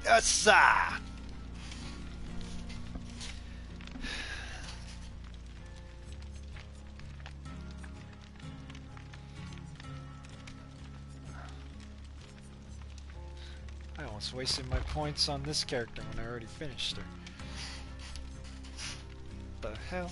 Yes, sir. I almost wasted my points on this character when I already finished her. The hell?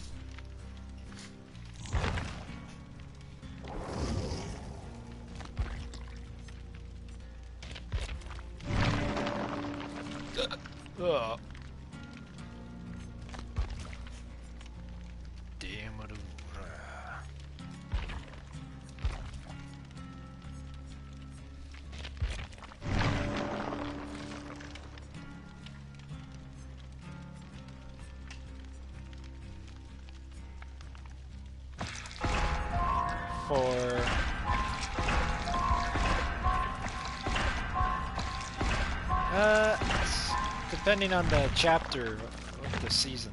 Damn it. Depending on the chapter of the season.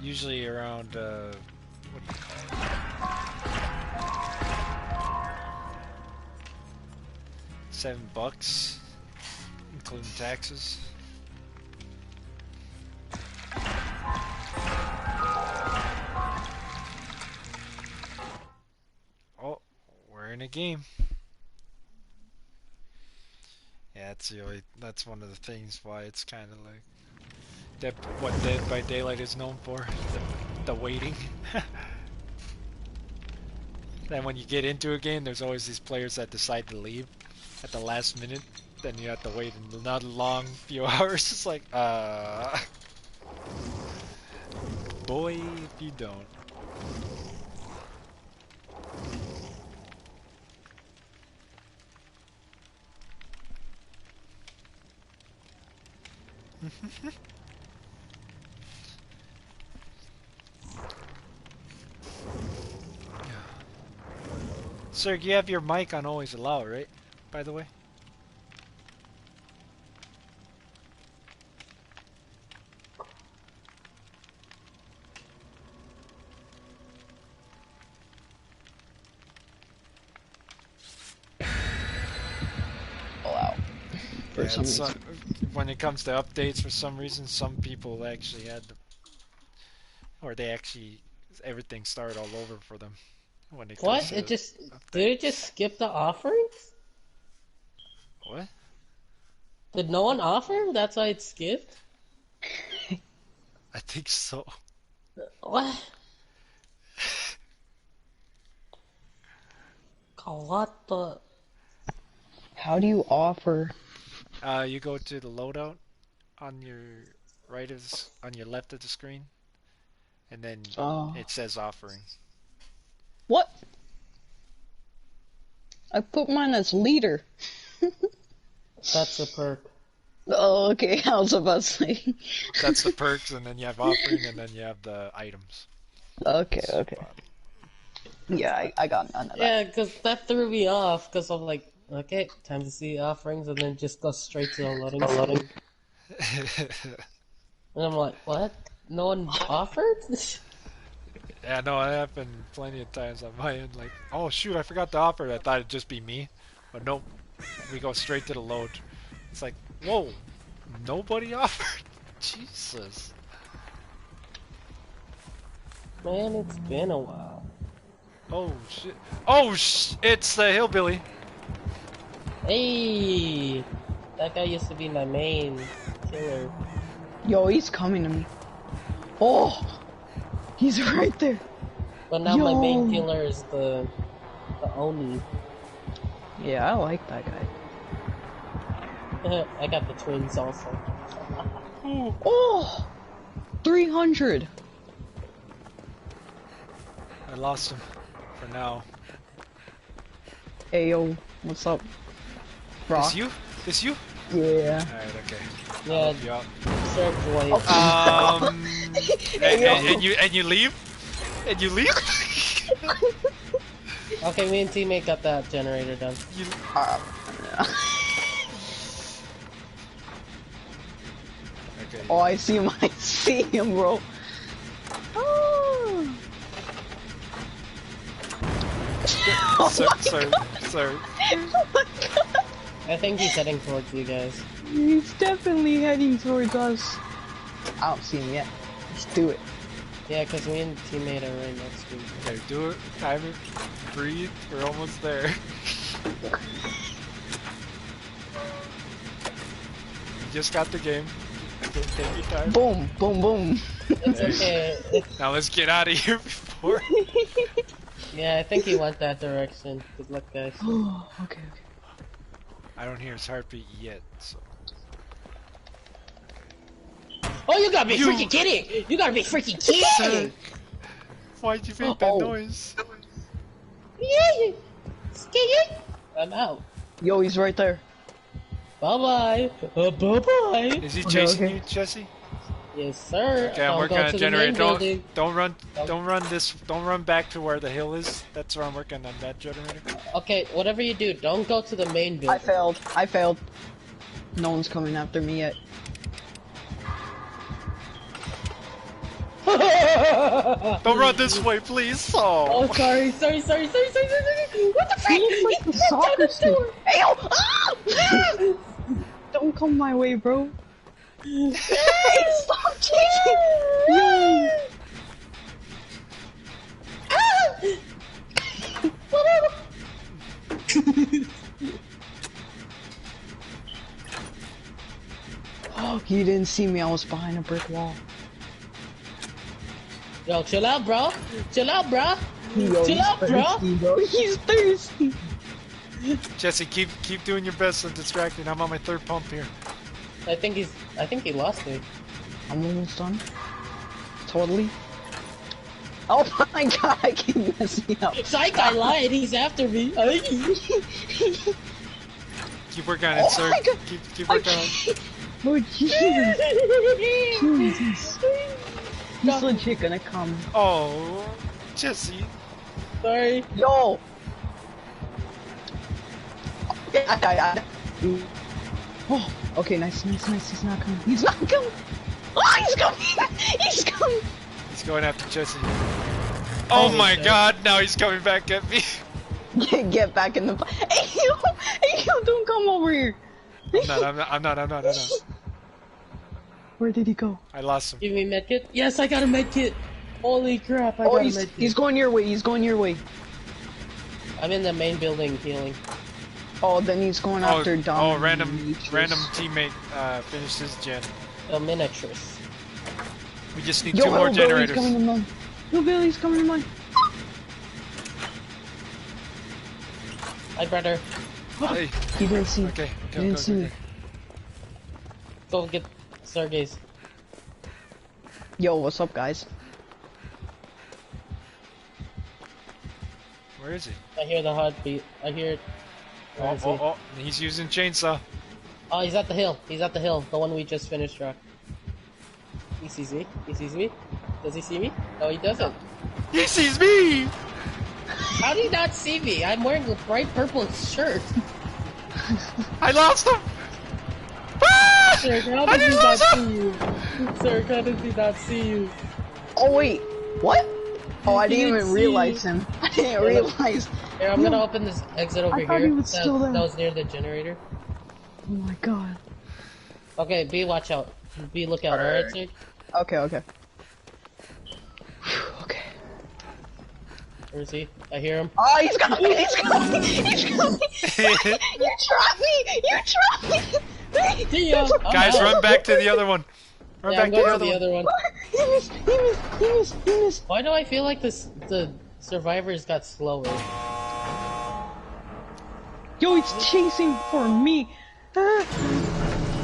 Usually around, what do you call it? $7, including taxes. Oh, we're in a game. Yeah, That's one of the things why it's kind of like what Dead by Daylight is known for, the waiting. Then when you get into a game, there's always these players that decide to leave at the last minute. Then you have to wait another long few hours. It's like, boy, if you don't. Sir, you have your mic on always allow, right? By the way. Yeah, when it comes to updates, for some reason, some people actually had, everything started all over for them. When it what? Did it just skip the offerings? What? Did no one offer? That's why it skipped? I think so. What? What the? How do you offer? You go to the loadout on your on your left of the screen, and then it says offering. What? I put mine as leader. That's a perk. Oh, okay. I was about to say. That's the perks, and then you have offering, and then you have the items. Okay, okay. Yeah, I got none of that. Yeah, because that threw me off, because I'm like, okay, time to see offerings, and then just go straight to the loading. And I'm like, what? No one offered? Yeah, no, it happened plenty of times on my end. Like, oh shoot, I forgot to offer. I thought it'd just be me, but nope. We go straight to the load. It's like, whoa, nobody offered. Jesus. Man, it's been a while. Oh shit. Oh it's the hillbilly. Hey, that guy used to be my main killer. Yo, he's coming to me. Oh, he's right there. But now my main killer is the Oni. Yeah, I like that guy. I got the twins also. Oh, 300. I lost him for now. Hey yo, what's up? Rock? This you? This you? Yeah. Alright, okay. Yeah, sir, boy. And you leave? And you leave? Okay, me and teammate got that generator done. Okay. Oh, I see him. I see him, bro. Oh. Sir. Oh my god. I think he's heading towards you guys. He's definitely heading towards us. I don't see him yet. Let's do it. Yeah, because me and teammate are right next to him. Okay, do it. Time it. Breathe. We're almost there. You just got the game. Take your time. Boom, boom, boom. It's okay. Now let's get out of here before. Yeah, I think he went that direction. Good luck, guys. Oh, okay. I don't hear his heartbeat yet, so. Oh, you gotta be freaking kidding! You gotta be freaking kidding! Why'd you make that noise? Yeah, scared. I'm out. Yo, he's right there. Bye-bye. Bye-bye. Is he chasing you, Jesse? Yes, sir. Okay, I'm working on a generator. Don't run back to where the hill is. That's where I'm working on that generator. Okay, whatever you do, don't go to the main building. I failed. No one's coming after me yet. Don't run this way, please. Oh, sorry. What the frick? He looks like the soccer stick. Hey, yo! Ah! Don't come my way, bro. Hey, stop chasing! Yo! He didn't see me. I was behind a brick wall. Yo, chill out, bro. Chill out, bro. Yo, Chill he's out, bro. thirsty, bro. He's thirsty. Jesse, keep doing your best and distracting. I'm on my third pump here. I think he lost me. I'm almost done. Totally. Oh my god, I keep messing up. Psych, I lied. He's after me. Keep working on it, sir. my God. Keep working on it. Oh Jesus. Jesus. He's legit gonna come. Oh, Jesse. Sorry. Yo! Yeah, Oh, okay, nice. He's not coming. He's not coming! Oh, he's coming! He's coming! He's going after Jesse. Oh my god, now he's coming back at me. Get back in the... Hey, yo, don't come over here! I'm not. Where did he go? I lost him. Give me medkit. Yes, I got a medkit. Holy crap, I got a medkit. He's going your way, I'm in the main building healing. Oh, then he's going after Dom. Oh, random teammate finished his gen. The miniatures. We just need 2 more generators. Billy's coming to mine. No, Billy's coming to mine. Hi, brother. Hey. He didn't see me. Okay, He didn't see me. Go get Stargaze. Yo, what's up, guys? Where is he? I hear the heartbeat. I hear it. Where is he? Oh, he's using chainsaw. Oh, he's at the hill. He's at the hill. The one we just finished, Rock. He sees me. He sees me. Does he see me? No, he doesn't. He sees me! How did he not see me? I'm wearing a bright purple shirt. I lost him! Sir, how did he not see you? Sir, how did he not see you? Oh, wait. What? Oh, I didn't even see. realize him. I didn't realize. Here, I'm gonna open this exit over I thought here. he was still there. That was near the generator. Oh my god. Okay, B, watch out. B, look out, alright, sir? Okay. Okay. Where is he? I hear him. Oh, he's coming! He's coming! He's coming! You trapped me! You trapped me! See ya! Guys, run back to the other one. Run Yeah, back I'm to going the to other the one. other one. He missed! Why do I feel like the survivors got slower? Yo, he's chasing for me! Ah.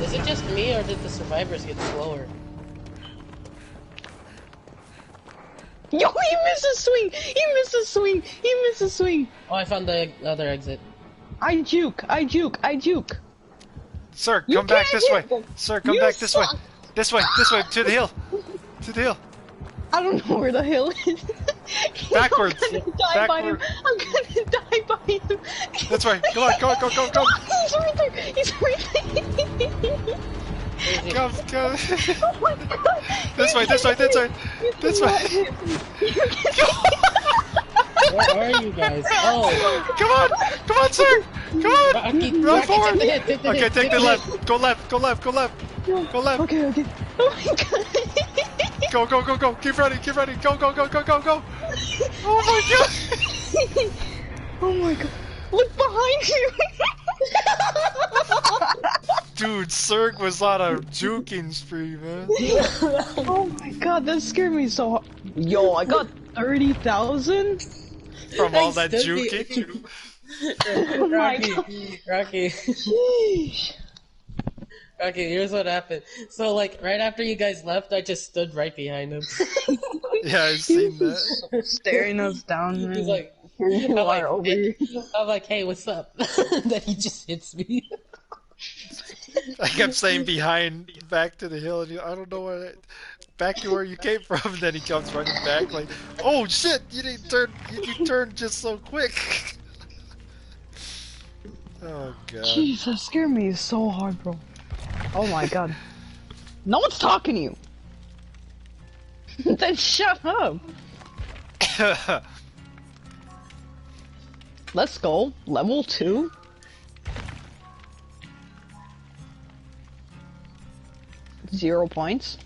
Is it just me, or did the survivors get slower? Yo, he missed a swing! He missed a swing! He missed a swing! Oh, I found the other exit. I juke! Sir, You come back can't this way. hit them. Sir, come You back this way. suck. This way, to the hill. To the hill. I don't know where the hill is. Backwards. I'm gonna die by him. Backward. I'm gonna die by him. That's right. Come on, go. He's right there. He's right there. Come. Oh my god. This way. This way. Where are you guys? Oh! Come on, sir. Come on. Run forward. Take the hit, Okay, take the left. Go left. Go left. Okay. Oh my god. Go. Keep running. Go. Oh my god. Oh my god. Look behind you. Dude, Cirque was on a juking spree, man. Oh my god, that scared me so hard. Yo, I got 30,000? From all that Nice, juking. Oh my Rocky. Sheesh. Okay, here's what happened. So, like, right after you guys left, I just stood right behind him. Yeah, I've seen that. Staring us down, man. He's like, Here you I'm like, are over here. I'm like, hey, what's up? Then he just hits me. I kept saying behind, back to the hill, and I don't know where, back to where you came from. And then he comes running back, like, oh shit, you didn't turn, you turned just so quick. Oh god. Jeez, that scared me so hard, bro. Oh my god. No one's talking to you. Then shut up. Let's go. Level 2. Zero points.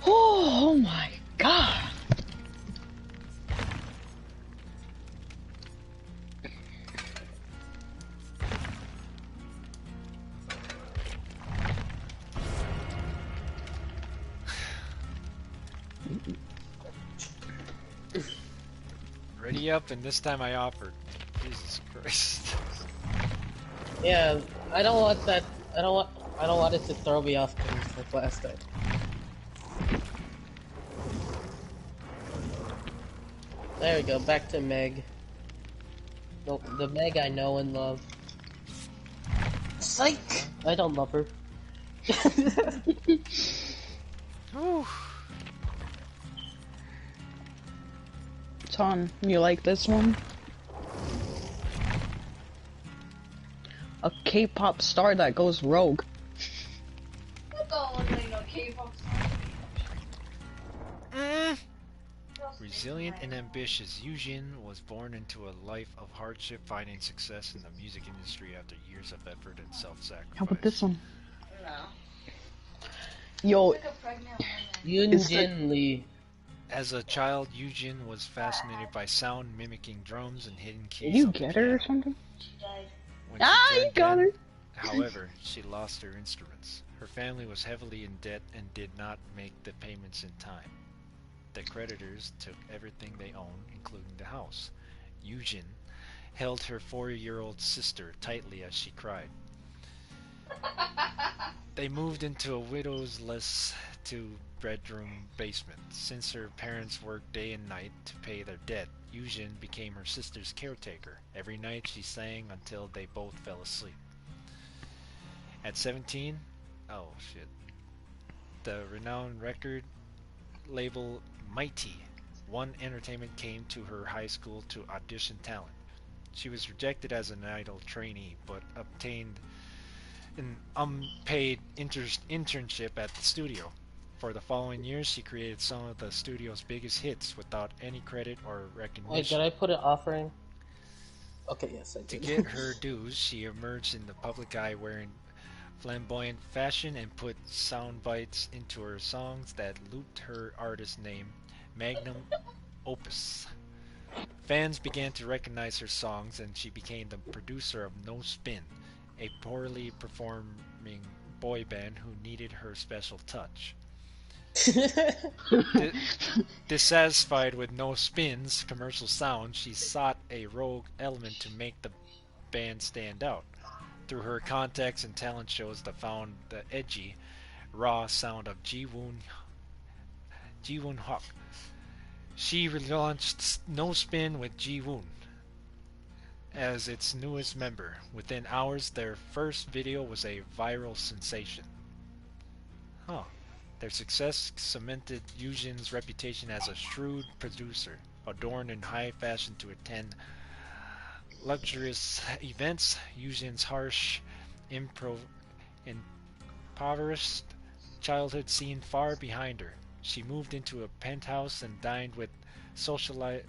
Oh my god. Ready up, and this time I offered. Jesus Christ. Yeah, I don't want that. I don't want it to throw me off like last time. There we go. Back to Meg. No, the Meg I know and love. Psych! I don't love her. Whew. Ton, you like this one? A K-pop star that goes rogue. Resilient and ambitious, Eugene was born into a life of hardship, finding success in the music industry after years of effort and self-sacrifice. How about this one? Yo, Yoon Lee. As a child, Eugene was fascinated by sound, mimicking drums and hidden keys. did you on the get her or piano. something? When she Ah, turned you got 10, her! However, she lost her instruments. Her family was heavily in debt and did not make the payments in time. The creditors took everything they owned, including the house. Eugene held her 4-year-old sister tightly as she cried. They moved into a widow's-less two-bedroom basement. Since her parents worked day and night to pay their debt, Eugene became her sister's caretaker. Every night she sang until they both fell asleep. At 17, the renowned record label Mighty One Entertainment came to her high school to audition talent. She was rejected as an idol trainee, but obtained an unpaid internship at the studio. For the following years, she created some of the studio's biggest hits without any credit or recognition. Wait, did I put an offering? Okay, yes, I To did. get her dues, she emerged in the public eye wearing flamboyant fashion and put sound bites into her songs that looped her artist name, Magnum Opus. Fans began to recognize her songs, and she became the producer of No Spin, a poorly performing boy band who needed her special touch. Dissatisfied with No Spin's commercial sound, she sought a rogue element to make the band stand out. Through her contacts and talent shows that found the edgy, raw sound of Ji-woon Hawk. She relaunched No Spin with Ji-woon as its newest member. Within hours, their first video was a viral sensation. Their success cemented Eugene's reputation as a shrewd producer, adorned in high fashion to attend luxurious events. Eugene's harsh, impoverished childhood seemed far behind her. She moved into a penthouse and dined with socialities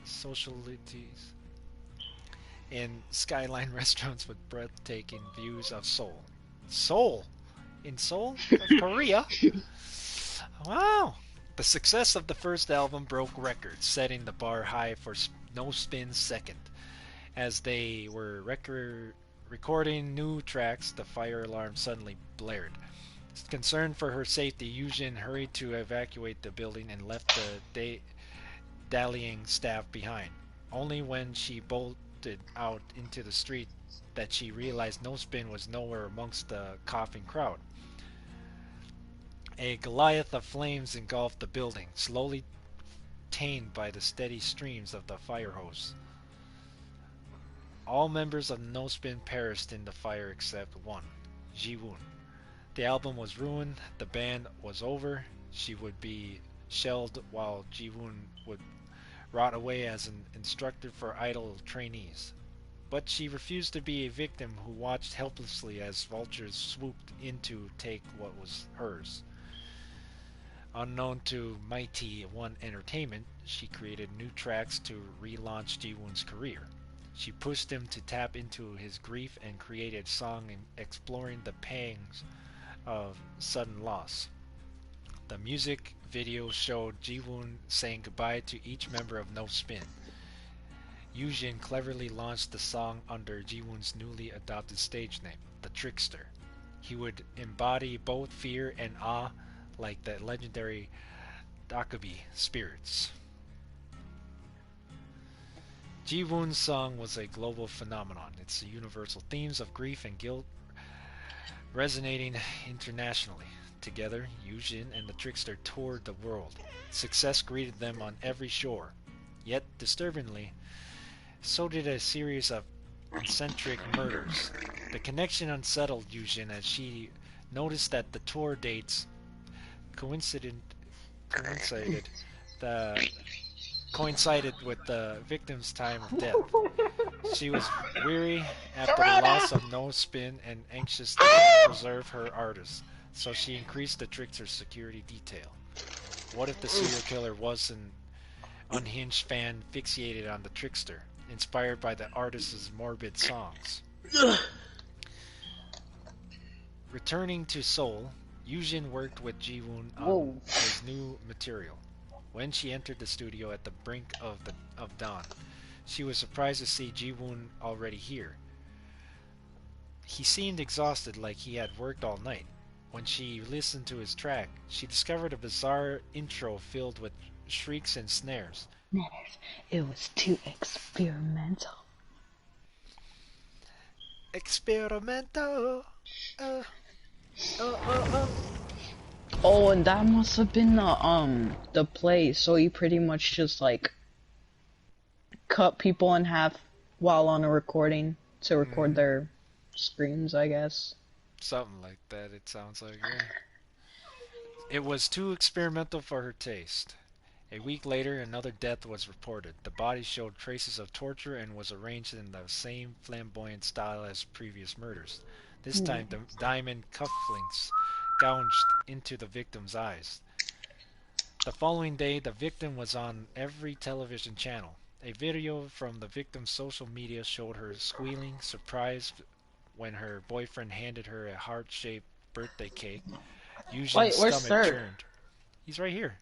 in skyline restaurants with breathtaking views of Seoul. Seoul? In Seoul? Of Korea? Wow! The success of the first album broke records, setting the bar high for No Spin's second. As they were recording new tracks, the fire alarm suddenly blared. Concerned for her safety, Eugene hurried to evacuate the building and left the dallying staff behind. Only when she bolted out into the street that she realized No Spin was nowhere amongst the coughing crowd. A Goliath of flames engulfed the building, slowly tamed by the steady streams of the fire hose. All members of No Spin perished in the fire except one, Ji-woon. The album was ruined, the band was over, she would be shelled while Ji-woon would rot away as an instructor for idol trainees. But she refused to be a victim who watched helplessly as vultures swooped in to take what was hers. Unknown to Mighty One Entertainment, she created new tracks to relaunch Ji-woon's career. She pushed him to tap into his grief and created a song exploring the pangs of sudden loss. The music video showed Ji-woon saying goodbye to each member of No Spin. Eugene cleverly launched the song under Ji-woon's newly adopted stage name, The Trickster. He would embody both fear and awe like the legendary Dakabi spirits. Ji-woon's song was a global phenomenon. Its universal themes of grief and guilt resonating internationally. Together, Yujin and the Trickster toured the world. Success greeted them on every shore. Yet, disturbingly, so did a series of eccentric murders. The connection unsettled Yujin as she noticed that the tour dates coincided the coincided with the victim's time of death. She was weary after the loss of No Spin and anxious to preserve her artist, so she increased the trickster's security detail. What if the serial killer was an unhinged fan fixated on the trickster, inspired by the artist's morbid songs? Returning to Seoul, Yujin worked with Ji-woon on his new material. When she entered the studio at the brink of dawn, she was surprised to see Ji-woon already here. He seemed exhausted, like he had worked all night. When she listened to his track, she discovered a bizarre intro filled with shrieks and snares. It was too experimental. Experimental. Oh, and that must have been the play. So he pretty much just like cut people in half while on a recording to record their screams, I guess. Something like that, it sounds like, yeah. It was too experimental for her taste. A week later, another death was reported. The body showed traces of torture and was arranged in the same flamboyant style as previous murders. This time, the diamond cufflinks gouged into the victim's eyes. The following day, the victim was on every television channel. A video from the victim's social media showed her squealing, surprised when her boyfriend handed her a heart-shaped birthday cake. Yujin's where's stomach Third? churned. He's right here.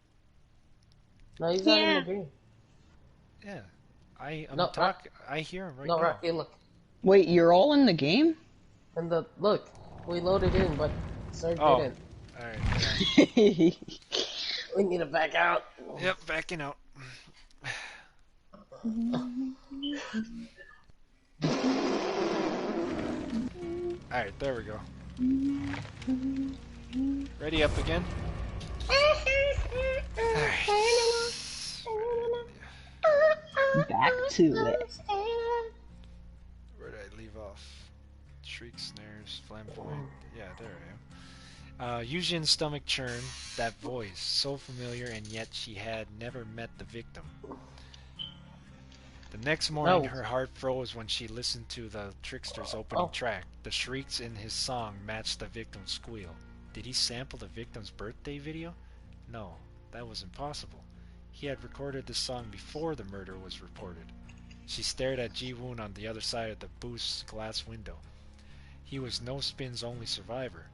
No, he's not in the dream. Yeah. I hear him right No, now. Rocky, look. Wait, you're all in the game? And look, we loaded in, but Sir didn't. Alright. We need to back out. Yep, backing out. Alright, there we go. Ready up again? Back to it. Where did I leave off? Shriek, snares, flamboyant. Yeah, there I am. Yujin's stomach churned. That voice, so familiar, and yet she had never met the victim. The next morning, her heart froze when she listened to the trickster's opening track. The shrieks in his song matched the victim's squeal. Did he sample the victim's birthday video? No, that was impossible. He had recorded the song before the murder was reported. She stared at Ji-woon on the other side of the booth's glass window. He was No Spin's only survivor.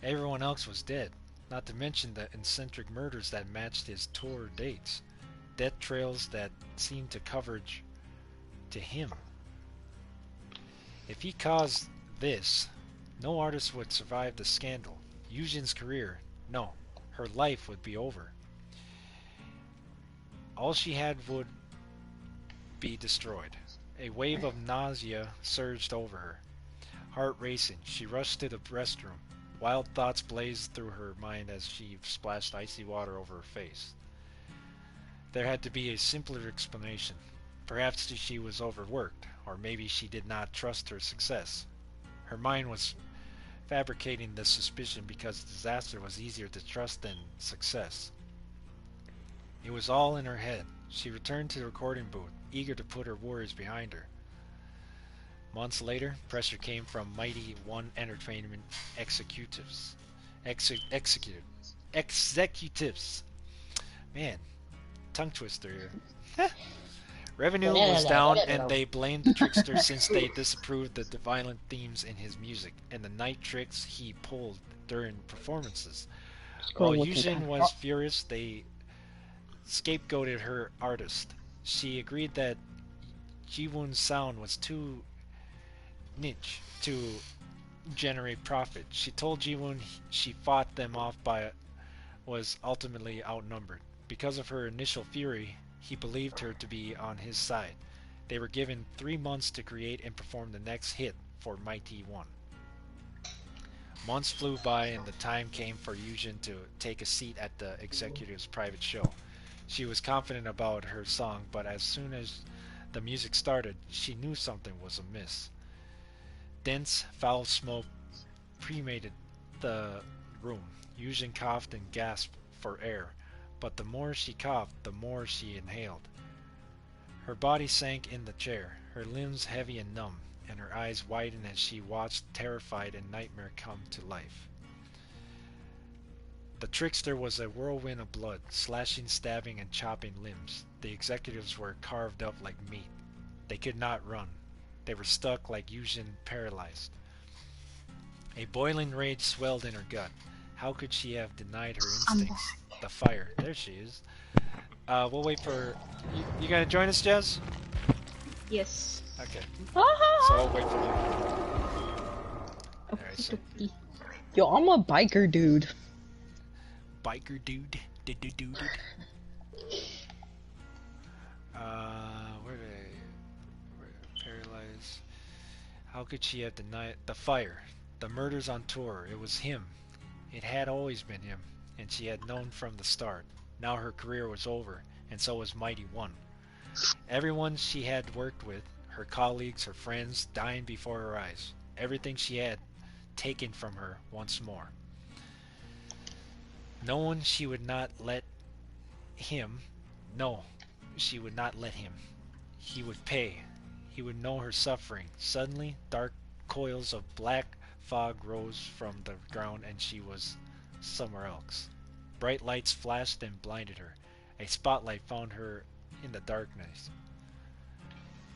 Everyone else was dead, not to mention the eccentric murders that matched his tour dates. Death trails that seemed to converge to him. If he caused this, no artist would survive the scandal. Yujin's career, no, her life would be over. All she had would be destroyed. A wave of nausea surged over her. Heart racing, she rushed to the restroom. Wild thoughts blazed through her mind as she splashed icy water over her face. There had to be a simpler explanation. Perhaps she was overworked, or maybe she did not trust her success. Her mind was fabricating this suspicion because disaster was easier to trust than success. It was all in her head. She returned to the recording booth, eager to put her worries behind her. Months later, pressure came from Mighty One Entertainment executives. Executives. Man, tongue twister here. Revenue was down, and they blamed the trickster since they disapproved the violent themes in his music and the night tricks he pulled during performances. While Yujin was furious, they scapegoated her artist. She agreed that Ji-woon's sound was too niche to generate profit. She told Ji-woon she fought them off by was ultimately outnumbered. Because of her initial fury, he believed her to be on his side. They were given 3 months to create and perform the next hit for Mighty One. Months flew by and the time came for Yujin to take a seat at the executive's private show. She was confident about her song, but as soon as the music started, she knew something was amiss. Dense, foul smoke permeated the room. Yujin coughed and gasped for air, but the more she coughed, the more she inhaled. Her body sank in the chair, her limbs heavy and numb, and her eyes widened as she watched terrified and nightmare come to life. The trickster was a whirlwind of blood, slashing, stabbing, and chopping limbs. The executives were carved up like meat. They could not run. They were stuck like Yujin, paralyzed. A boiling rage swelled in her gut. How could she have denied her instincts? The fire. There she is. We'll wait for... You gonna join us, Jazz? Yes. Okay. So I'll wait for you. Alright, so... Yo, I'm a biker dude. Biker dude. Dude. Where did I... Paralyzed. How could she have denied... The fire. The murders on tour. It was him. It had always been him. And she had known from the start. Now her career was over, and so was Mighty One. Everyone she had worked with, her colleagues, her friends, dying before her eyes. Everything she had taken from her once more. She would not let him. No, she would not let him. He would pay. He would know her suffering. Suddenly, dark coils of black fog rose from the ground, and she was somewhere else. Bright lights flashed and blinded her. A spotlight found her in the darkness.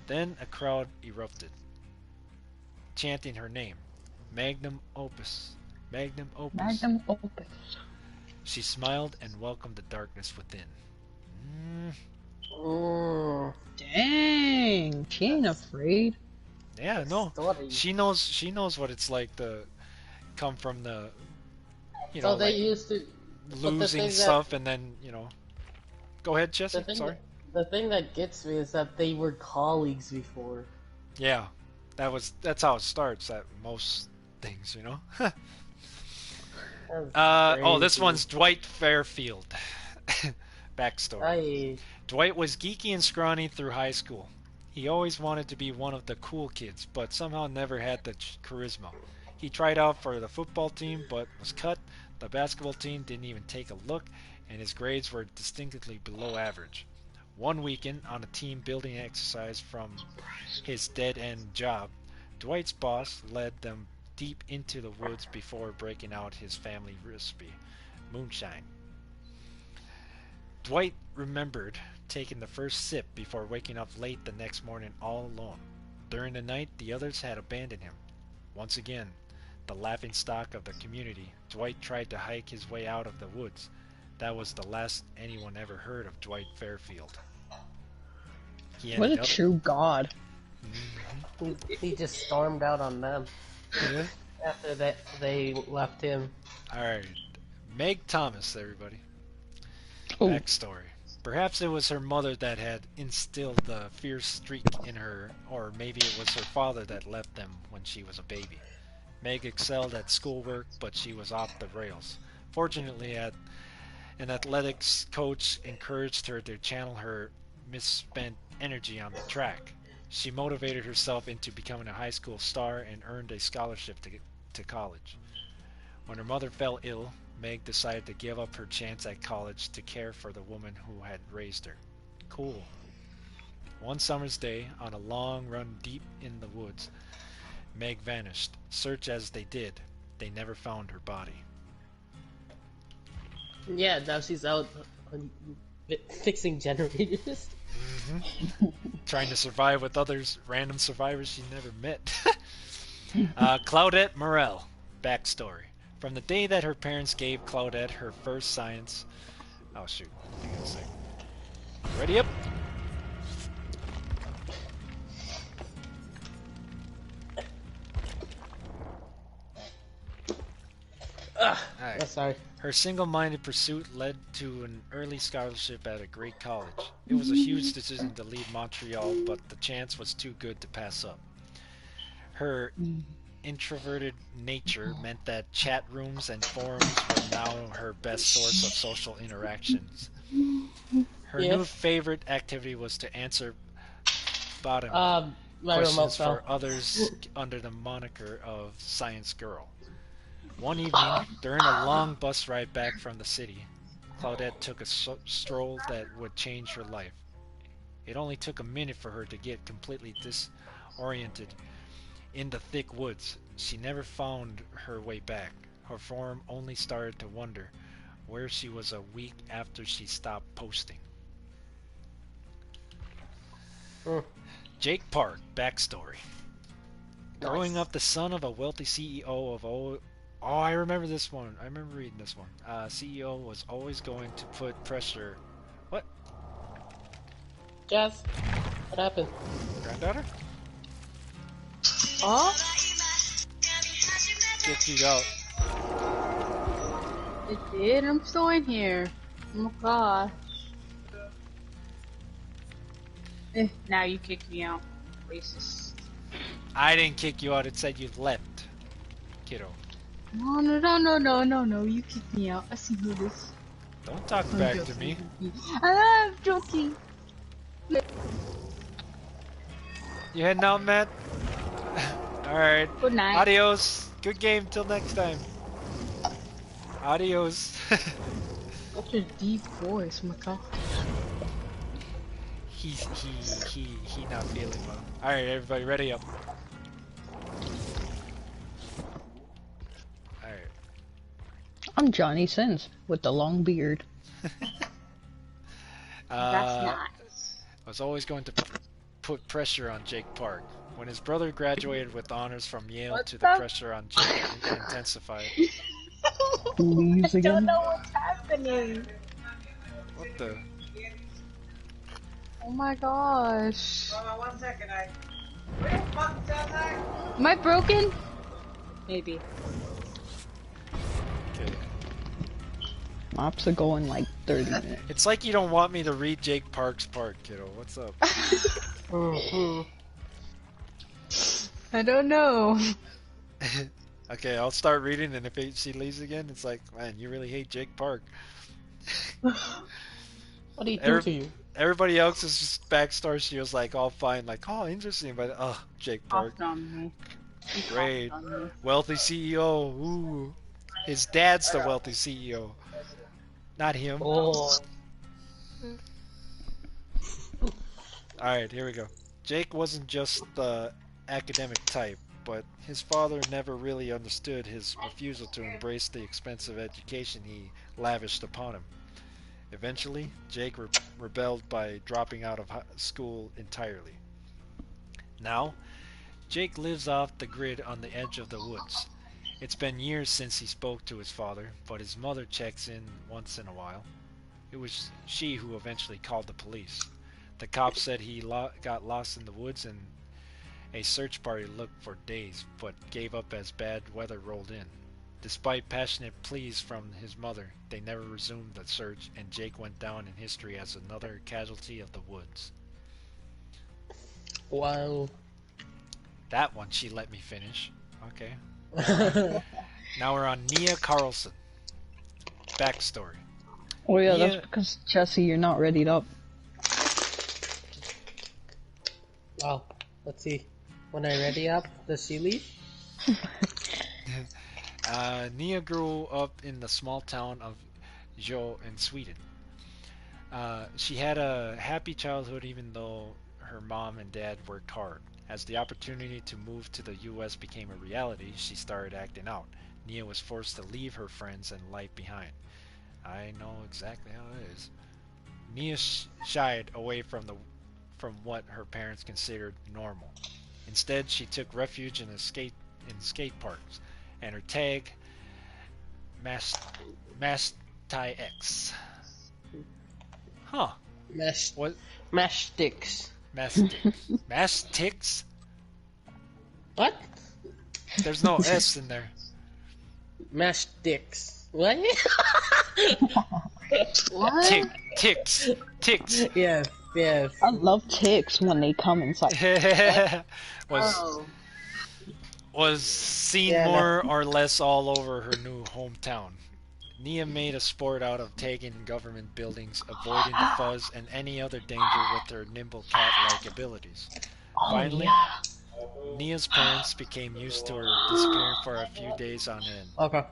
Then a crowd erupted, chanting her name. Magnum opus. Magnum opus. Magnum opus. She smiled and welcomed the darkness within. Dang, she ain't afraid. Yeah, no. Story. She knows what it's like to come from the, So they like used to losing stuff and then, Go ahead, Jesse. Sorry. The thing that gets me is that they were colleagues before. Yeah. That's how it starts at most things, This one's Dwight Fairfield. Backstory. Dwight was geeky and scrawny through high school. He always wanted to be one of the cool kids, but somehow never had the charisma. He tried out for the football team, but was cut. The basketball team didn't even take a look, and his grades were distinctly below average. One weekend, on a team building exercise from his dead-end job, Dwight's boss led them deep into the woods before breaking out his family recipe, moonshine. Dwight remembered taking the first sip before waking up late the next morning all alone. During the night, the others had abandoned him. Once again, the laughingstock of the community, Dwight tried to hike his way out of the woods. That was the last anyone ever heard of Dwight Fairfield. What a true god. He just stormed out on them. Yeah. After that, they left him. Alright. Meg Thomas, everybody. Ooh. Backstory. Perhaps it was her mother that had instilled the fierce streak in her, or maybe it was her father that left them when she was a baby. Meg excelled at schoolwork, but she was off the rails. Fortunately, an athletics coach encouraged her to channel her misspent energy on the track. She motivated herself into becoming a high school star and earned a scholarship to college. When her mother fell ill, Meg decided to give up her chance at college to care for the woman who had raised her. Cool. One summer's day, on a long run deep in the woods, Meg vanished. Search as they did, they never found her body. Yeah, now she's out fixing generators. Trying to survive with others, random survivors she never met. Claudette Morel. Backstory. From the day that her parents gave Claudette her first science... Oh shoot, hang on a sec. Ready up? Alright. Oh, sorry. Her single-minded pursuit led to an early scholarship at a great college. It was a huge decision to leave Montreal, but the chance was too good to pass up. Her introverted nature meant that chat rooms and forums were now her best source of social interactions. Her new Yes. favorite activity was to answer bottom My remote questions fell. for others under the moniker of Science Girl. One evening, during a long bus ride back from the city, Claudette took a stroll that would change her life. It only took a minute for her to get completely disoriented in the thick woods. She never found her way back. Her form only started to wonder where she was a week after she stopped posting. Jake Park, backstory. Growing up the son of a wealthy CEO of I remember this one. I remember reading this one. CEO was always going to put pressure. What? Jazz, what happened? Granddaughter? Oh, Kicked you out. it did. I'm still in here. Oh my gosh. Now you kicked me out. Racist. I didn't kick you out. It said you left, kiddo. No. You kicked me out. I see who it is. Don't talk back to me. I'm joking. You heading out, Matt? Alright. Good night. Adios. Good game till next time. Adios. Such a deep voice, my god. He not feeling well. Alright, everybody, ready up. Alright. I'm Johnny Sins with the long beard. That's nice. I was always going to put pressure on Jake Park. When his brother graduated with honors from Yale, the pressure on Jake intensified. Please I again. don't know what's happening. What the? Oh my gosh. Hold on 1 second, where the fuck is that? Am I broken? Maybe. Okay. Maps are going like 30 minutes. It's like you don't want me to read Jake Park's part, kiddo. What's up? I don't know. Okay, I'll start reading, and if she leaves again, it's like, man, you really hate Jake Park. What did he do to you? Everybody else's just backstory, she was like all fine, like, oh, interesting, but Jake Park, Off on me. great, wealthy CEO, ooh, his dad's the wealthy CEO, not him. Oh. Alright, here we go. Jake wasn't just the academic type, but his father never really understood his refusal to embrace the expensive education he lavished upon him. Eventually, Jake rebelled by dropping out of school entirely. Now, Jake lives off the grid on the edge of the woods. It's been years since he spoke to his father, but his mother checks in once in a while. It was she who eventually called the police. The cops said he got lost in the woods, and a search party looked for days, but gave up as bad weather rolled in. Despite passionate pleas from his mother, they never resumed the search, and Jake went down in history as another casualty of the woods. Wow. That one she let me finish. Okay. Now we're on Nia Carlson. Backstory. Oh yeah, Nia... that's because, Jesse, you're not readied up. Wow. Let's see. When I ready up, does she leave? Nia grew up in the small town of Jo in Sweden. She had a happy childhood even though her mom and dad worked hard. As the opportunity to move to the US became a reality, she started acting out. Nia was forced to leave her friends and life behind. I know exactly how it is. Nia shied away from what her parents considered normal. Instead, she took refuge in skate parks, and her tag, Mastix. Huh. What? Mastix. Mastix? What? There's no S in there. mashed dicks. What? What? Ticks. Yes, yes. I love ticks when they come inside. was was seen Yeah, more or less all over her new hometown. Nia made a sport out of tagging government buildings, avoiding the fuzz and any other danger with her nimble cat-like abilities. Oh, Finally, yeah. Nia's parents became used to her disappearing for a few days on end. Okay.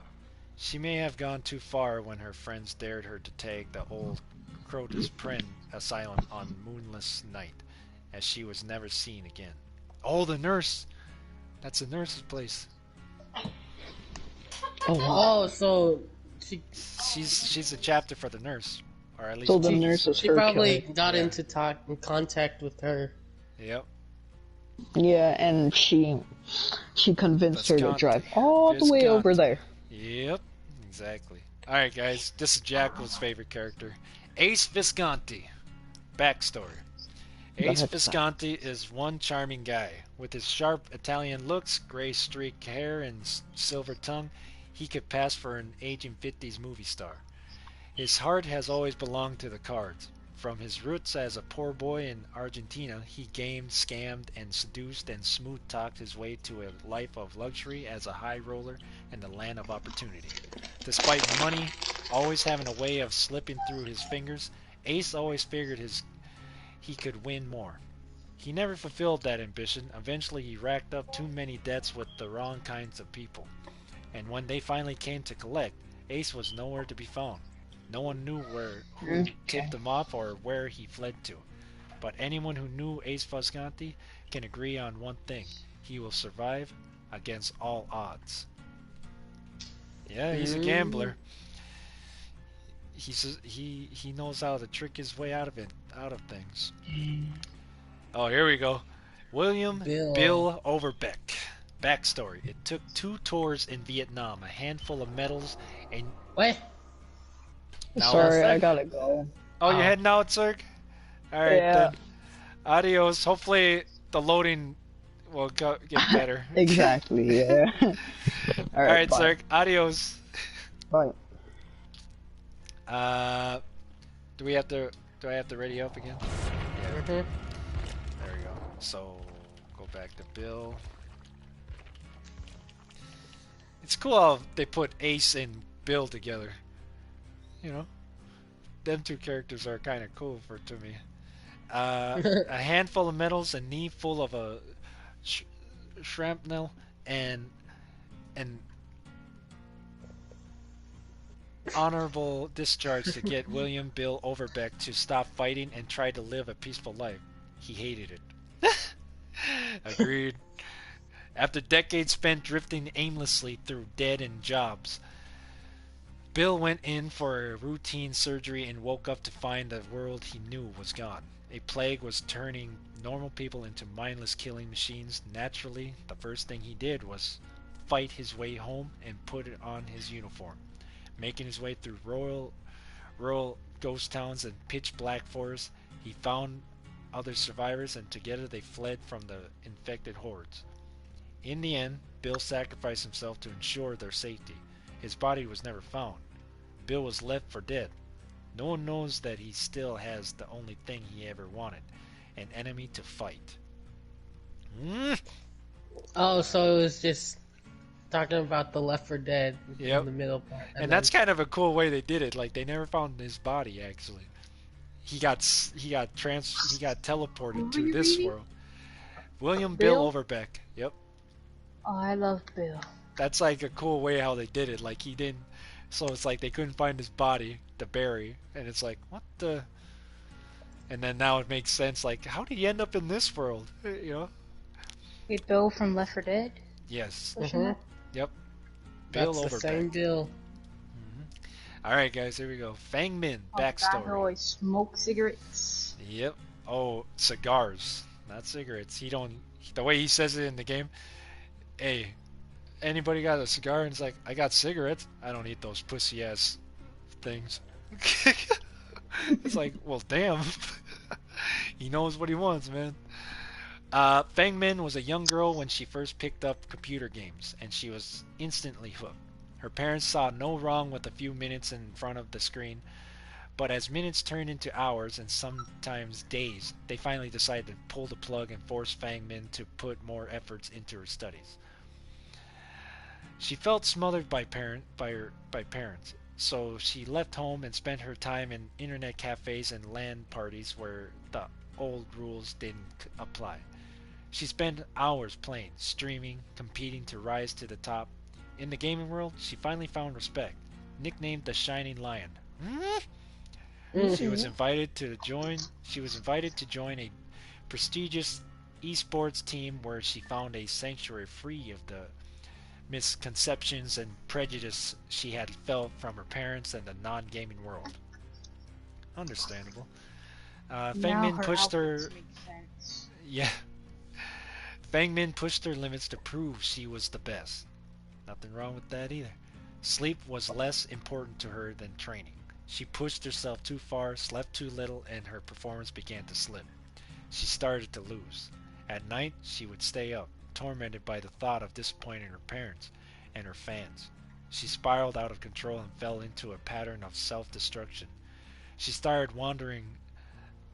She may have gone too far when her friends dared her to tag the old Crotus Pren asylum on moonless night, as she was never seen again. Oh, the nurse! That's the nurse's place. Oh, wow. Oh, so she She's a chapter for the nurse, or at least So the one. nurse is she her probably killer. got Yeah. into in contact with her. Yep. Yeah, and she convinced her to Visconti. drive all the way over there. Yep. Exactly. All right, guys. This is Jackal's favorite character, Ace Visconti. Backstory. Ace ahead. Visconti is one charming guy. With his sharp Italian looks, gray streaked hair, and silver tongue, he could pass for an aging 50s movie star. His heart has always belonged to the cards. From his roots as a poor boy in Argentina, he gamed, scammed, and seduced and smooth-talked his way to a life of luxury as a high roller in the land of opportunity. Despite money always having a way of slipping through his fingers, Ace always figured he could win more. He never fulfilled that ambition. Eventually, he racked up too many debts with the wrong kinds of people. And when they finally came to collect, Ace was nowhere to be found. No one knew who tipped him off or where he fled to. But anyone who knew Ace Visconti can agree on one thing. He will survive against all odds. Yeah, he's a gambler. He knows how to trick his way out of things. Oh, here we go. William Bill Overbeck. Backstory. It took 2 tours in Vietnam, a handful of medals, and... What? Now Sorry, that's I it. gotta go. Oh, you're heading out, Zerg? Alright, Yeah. then. Adios. Hopefully the loading will get better. Exactly, yeah. Alright, bye. Zerg. Adios. Bye. Do I have to ready up again? Mhm. There we go. So, go back to Bill. It's cool how they put Ace and Bill together. You know, them 2 characters are kind of cool to me. A handful of medals, a knee full of a shrapnel, and honorable discharge to get William Bill Overbeck to stop fighting and try to live a peaceful life. He hated it. Agreed. After decades spent drifting aimlessly through dead-end jobs, Bill went in for a routine surgery and woke up to find the world he knew was gone. A plague was turning normal people into mindless killing machines. Naturally, the first thing he did was fight his way home and put on his uniform. Making his way through rural ghost towns and pitch-black forests, he found other survivors, and together they fled from the infected hordes. In the end, Bill sacrificed himself to ensure their safety. His body was never found. Bill was left for dead. No one knows that he still has the only thing he ever wanted, an enemy to fight. Oh, so it was just talking about the Left 4 Dead Yep. in the middle part. And that's kind of a cool way they did it. Like, they never found his body, actually. He got teleported to this world. William Bill Overbeck. Yep. Oh, I love Bill. That's like a cool way how they did it. Like, he didn't. So it's like they couldn't find his body to bury, and it's like, what the? And then now it makes sense. Like, how did he end up in this world? You know? Wait, Bill from Left 4 Dead? Yes. Mhm. Yep. Bill That's the Overbeck. same Bill. All right, guys. Here we go. Fang Min Oh, guy who backstory. always smoke cigarettes. Yep. Oh, cigars, not cigarettes. He don't. The way he says it in the game. Hey, anybody got a cigar? And it's like, I got cigarettes. I don't eat those pussy ass things. It's like, well, damn. He knows what he wants, man. Fang Min was a young girl when she first picked up computer games, and she was instantly hooked. Her parents saw no wrong with a few minutes in front of the screen, but as minutes turned into hours and sometimes days, they finally decided to pull the plug and force Fang Min to put more efforts into her studies. She felt smothered by parents, so she left home and spent her time in internet cafes and LAN parties where the old rules didn't apply. She spent hours playing, streaming, competing to rise to the top. In the gaming world, she finally found respect, nicknamed the Shining Lion. She was invited to join a prestigious esports team where she found a sanctuary free of the misconceptions and prejudice she had felt from her parents and the non-gaming world. Understandable. Fang Now Min her pushed her. outfits make sense. Yeah. Fang Min pushed her limits to prove she was the best. Nothing wrong with that either. Sleep was less important to her than training. She pushed herself too far, slept too little, and her performance began to slip. She started to lose. At night, she would stay up, tormented by the thought of disappointing her parents and her fans. She spiraled out of control and fell into a pattern of self-destruction. She started wandering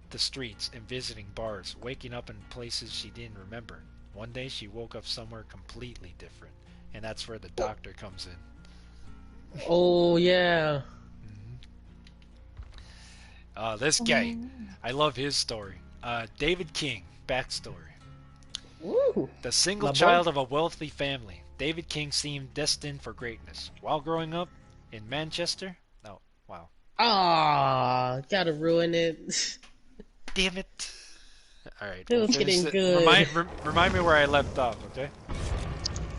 the streets and visiting bars, waking up in places she didn't remember. One day she woke up somewhere completely different, and that's where the doctor comes in. Oh yeah. This guy, I love his story. David King, backstory. Woo. The single My boy. child of a wealthy family, David King seemed destined for greatness. While growing up in Manchester, oh, wow. Ah, gotta ruin it. Damn it. Alright. It was getting good. Remind me where I left off, okay?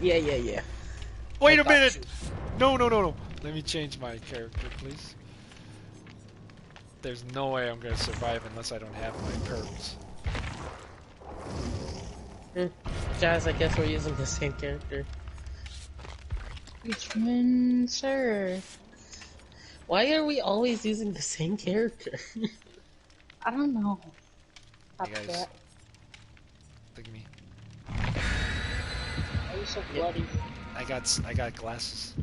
Yeah. Wait I a got minute! you. No. Let me change my character, please. There's no way I'm gonna survive unless I don't have my perks. Jazz, I guess we're using the same character. Which one, sir? Why are we always using the same character? I don't know. Hey guys, look at me. Why are you so bloody? I got glasses.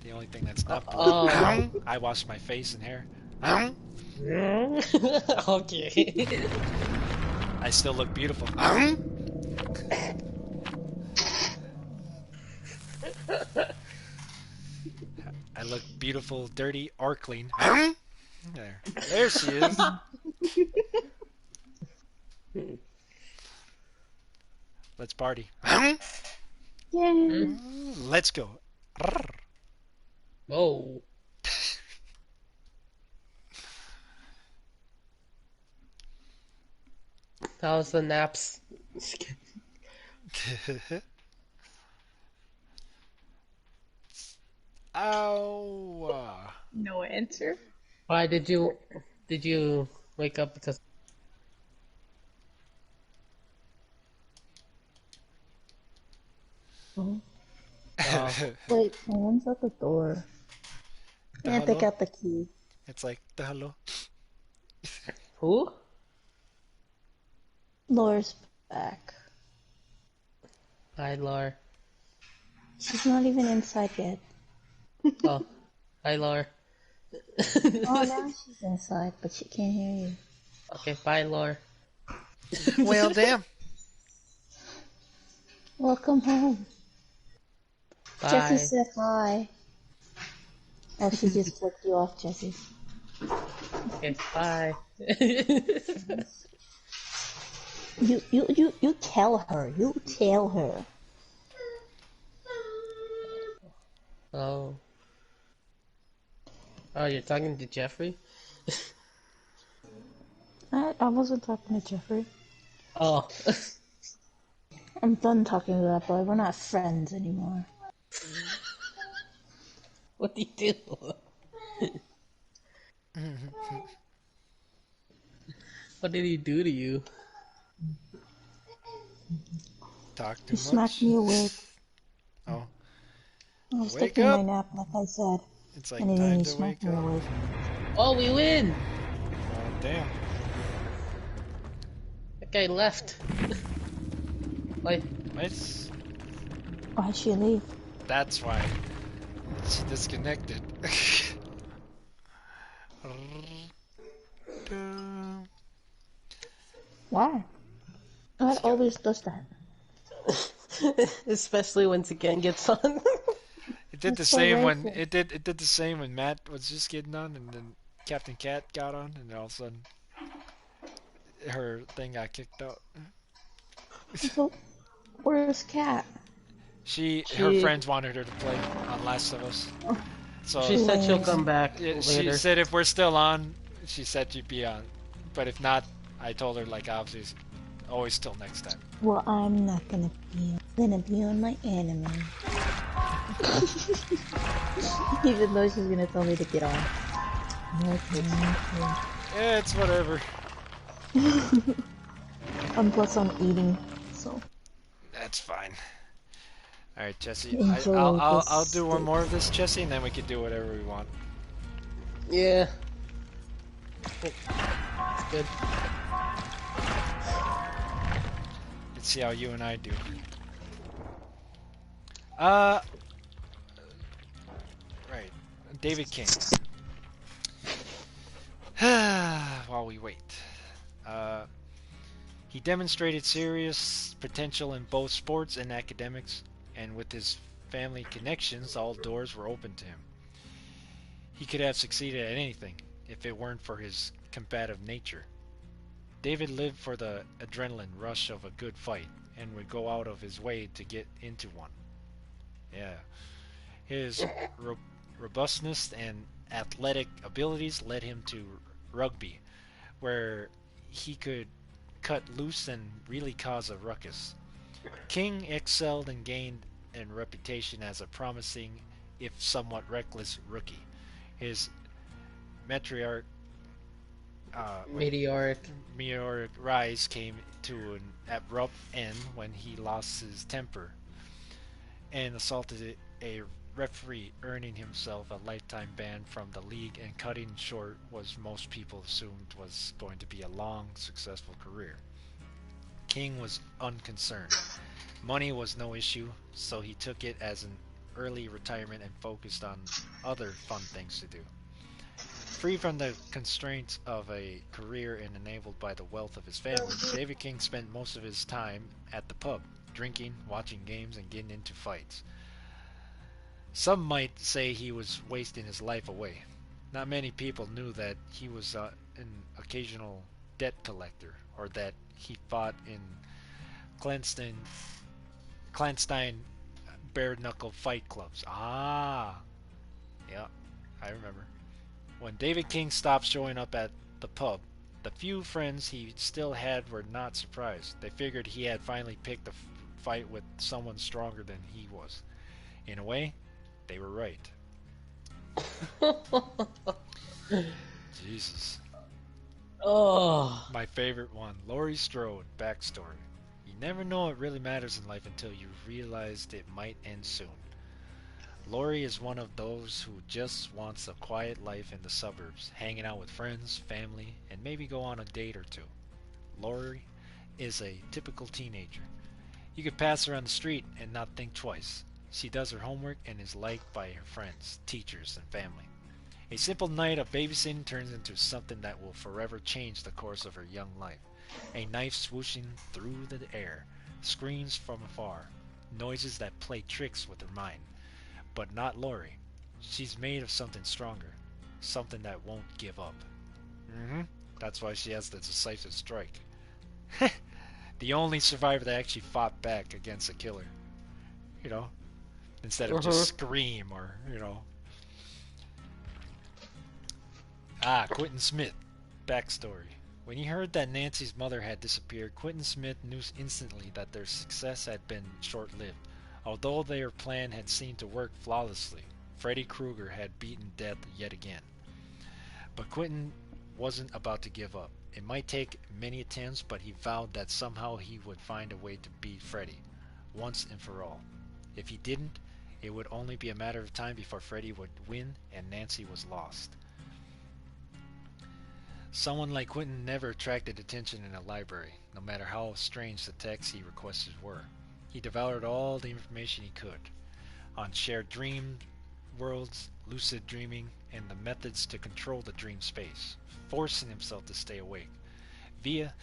The only thing that's not blue. Oh. I washed my face and hair. Okay. I still look beautiful. I look beautiful, dirty, or clean. There she is. Let's party. Yay! Let's go. Whoa. How's the naps? Ow. No answer. Why did you wake up because Oh. Oh. Wait, someone's at the door. The Yeah, pick hello? out the key. It's like the hello. Who? Laura's back. Hi, Lar. She's not even inside yet. Oh, hi, Lar. Oh, now she's inside, but she can't hear you. Okay, bye, Lar. Well, damn. Welcome home. Bye. Jesse said hi. Oh, she just flicked you off, Jesse. Okay, bye. You tell her. You tell her. Oh. Oh, you're talking to Jeffrey? I wasn't talking to Jeffrey. Oh. I'm done talking to that boy. We're not friends anymore. What do you do? What did he do to you? Talk too He smacked much. me awake. Oh, I was Wake taking my up. nap, like I said. it's like And then time he to smacked wake me up. awake. Oh, we win! Oh, damn. That guy left. Like, What? Why'd she leave? That's why. She disconnected. Why? That always does that. Especially when Again gets on. It did the That's so same when racist. it did the same when Matt was just getting on, and then Captain Cat got on, and all of a sudden her thing got kicked out. But where's Cat? Her She friends wanted her to play on Last of Us, so she said she'll Lame. come back yeah, she later. said if we're still on, she said she'd be on, but if not, I told her like obviously always till next time. Well, I'm not gonna be. I'm gonna be on my anime. Even though she's gonna tell me to get on. Okay. Yeah, it's whatever. And plus, I'm eating, so That's fine. All right, Jesse. enjoy this I'll do one steak. more of this, Jesse, and then we can do whatever we want. Yeah. It's good. Let's see how you and I do. Right. David King. While we wait. He demonstrated serious potential in both sports and academics, and with his family connections, all doors were open to him. He could have succeeded at anything if it weren't for his combative nature. David lived for the adrenaline rush of a good fight and would go out of his way to get into one. Yeah. His robustness and athletic abilities led him to rugby, where he could cut loose and really cause a ruckus. King excelled and gained a reputation as a promising, if somewhat reckless, rookie. His meteoric Meteoric. meteoric rise came to an abrupt end when he lost his temper and assaulted a referee, earning himself a lifetime ban from the league and cutting short what most people assumed was going to be a long, successful career. King was unconcerned. Money was no issue, so he took it as an early retirement and focused on other fun things to do. Free from the constraints of a career and enabled by the wealth of his family, David King spent most of his time at the pub, drinking, watching games, and getting into fights. Some might say he was wasting his life away. Not many people knew that he was an occasional debt collector, or that he fought in clandestine bare-knuckle fight clubs. Ah, yeah, I remember. When David King stopped showing up at the pub, the few friends he still had were not surprised. They figured he had finally picked a fight with someone stronger than he was. In a way, they were right. Jesus. Oh. My favorite one, Laurie Strode, Backstory. You never know what really matters in life until you realized it might end soon. Laurie is one of those who just wants a quiet life in the suburbs, hanging out with friends, family, and maybe go on a date or two. Laurie is a typical teenager. You could pass her on the street and not think twice. She does her homework and is liked by her friends, teachers, and family. A simple night of babysitting turns into something that will forever change the course of her young life. A knife swooshing through the air, screams from afar, noises that play tricks with her mind. But not Laurie. She's made of something stronger, something that won't give up. That's why she has the decisive strike. The only survivor that actually fought back against a killer. You know, instead of just scream or, Quentin Smith. Backstory. When he heard that Nancy's mother had disappeared, Quentin Smith knew instantly that their success had been short-lived. Although their plan had seemed to work flawlessly, Freddy Krueger had beaten death yet again. But Quentin wasn't about to give up. It might take many attempts, but he vowed that somehow he would find a way to beat Freddy, once and for all. If he didn't, it would only be a matter of time before Freddy would win and Nancy was lost. Someone like Quentin never attracted attention in a library, no matter how strange the texts he requested were. He devoured all the information he could on shared dreams worlds, lucid dreaming, and the methods to control the dream space, forcing himself to stay awake via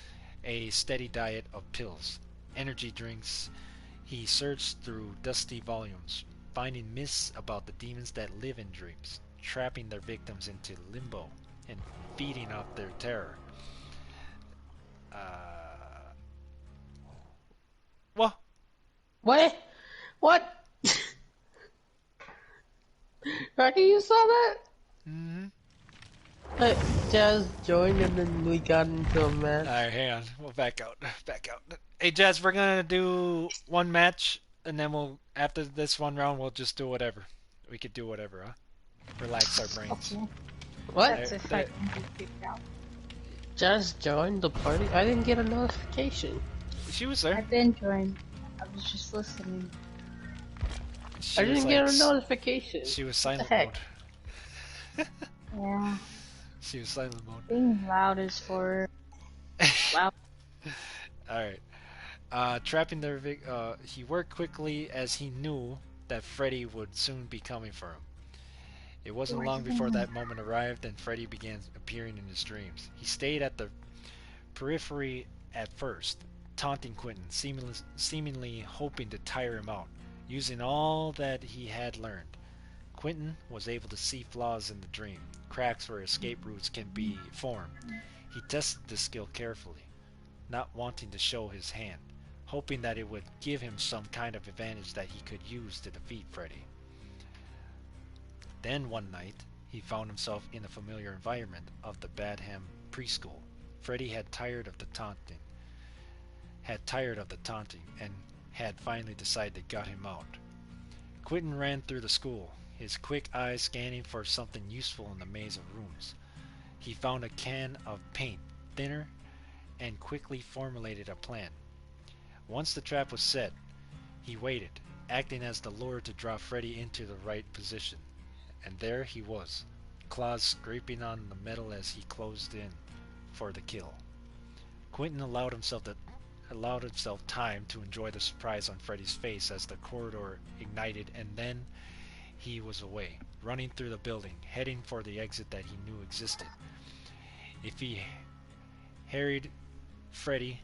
a steady diet of pills, energy drinks. He searched through dusty volumes, finding myths about the demons that live in dreams, trapping their victims into limbo and feeding off their terror. What? What? What? Rocky, you saw that? Mm-hmm. Jazz joined and then we got into a match. Alright, hang on. We'll back out. Back out. Hey, Jazz, we're gonna do one match, and then after this one round, we'll just do whatever. We could do whatever, huh? Relax our brains. Okay. What? That's if I can be kicked out. Jazz joined the party? I didn't get a notification. She was I there. didn't join. I was just listening. She I was didn't get a notification. She was What silent the heck? mode. Yeah. She was silent mode. Being loud is for loud. Alright. Trapping their he worked quickly as he knew that Freddy would soon be coming for him. It wasn't long before that moment arrived and Freddy began appearing in his dreams. He stayed at the periphery at first, taunting Quentin, seemingly hoping to tire him out, using all that he had learned. Quentin was able to see flaws in the dream, cracks where escape routes can be formed. He tested this skill carefully, not wanting to show his hand, hoping that it would give him some kind of advantage that he could use to defeat Freddy. Then one night, he found himself in a familiar environment of the Badham preschool. Freddy had tired of the taunting, and had finally decided to gut him out. Quentin ran through the school, his quick eyes scanning for something useful in the maze of rooms. He found a can of paint, thinner, and quickly formulated a plan. Once the trap was set, he waited, acting as the lure to draw Freddy into the right position. And there he was, claws scraping on the metal as he closed in for the kill. Quentin allowed himself time to enjoy the surprise on Freddy's face as the corridor ignited, and then he was away, running through the building, heading for the exit that he knew existed. If he harried Freddy,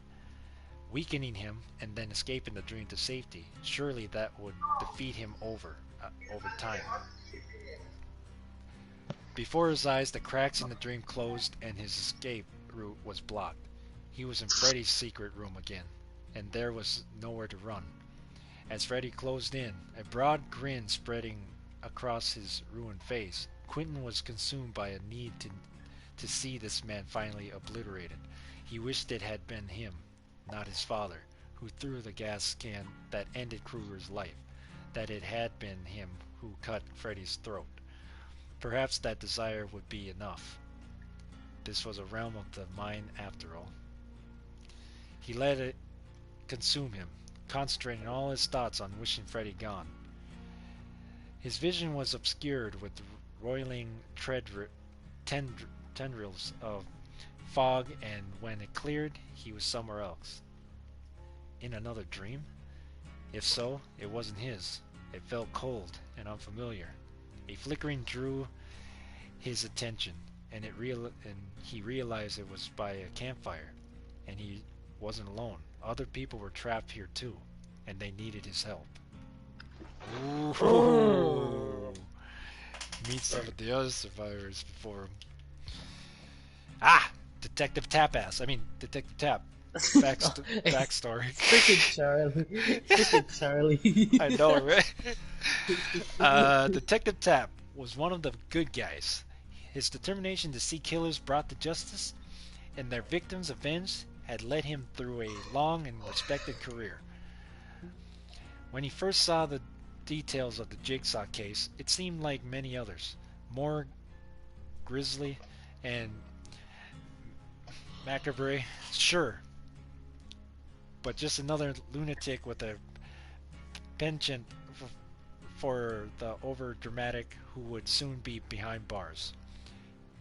weakening him, and then escaping the dream to safety, surely that would defeat him over time. Before his eyes, the cracks in the dream closed and his escape route was blocked. He was in Freddy's secret room again, and there was nowhere to run. As Freddy closed in, a broad grin spreading across his ruined face, Quentin was consumed by a need to see this man finally obliterated. He wished it had been him, not his father, who threw the gas can that ended Kruger's life, that it had been him who cut Freddy's throat. Perhaps that desire would be enough. This was a realm of the mind after all. He let it consume him, concentrating all his thoughts on wishing Freddy gone. His vision was obscured with roiling tendrils of fog, and when it cleared, he was somewhere else. In another dream? If so, it wasn't his. It felt cold and unfamiliar. A flickering drew his attention, and he realized it was by a campfire, and he wasn't alone. Other people were trapped here too, and they needed his help. Ooh. Meet some of the other survivors before him. Detective Tap. Backstory. Freaking Charlie. Freaking Charlie. I know, right? Detective Tap was one of the good guys. His determination to see killers brought to justice and their victims avenged had led him through a long and respected career. When he first saw the details of the Jigsaw case, it seemed like many others, more grisly and macabre, sure, but just another lunatic with a penchant for the over-dramatic who would soon be behind bars.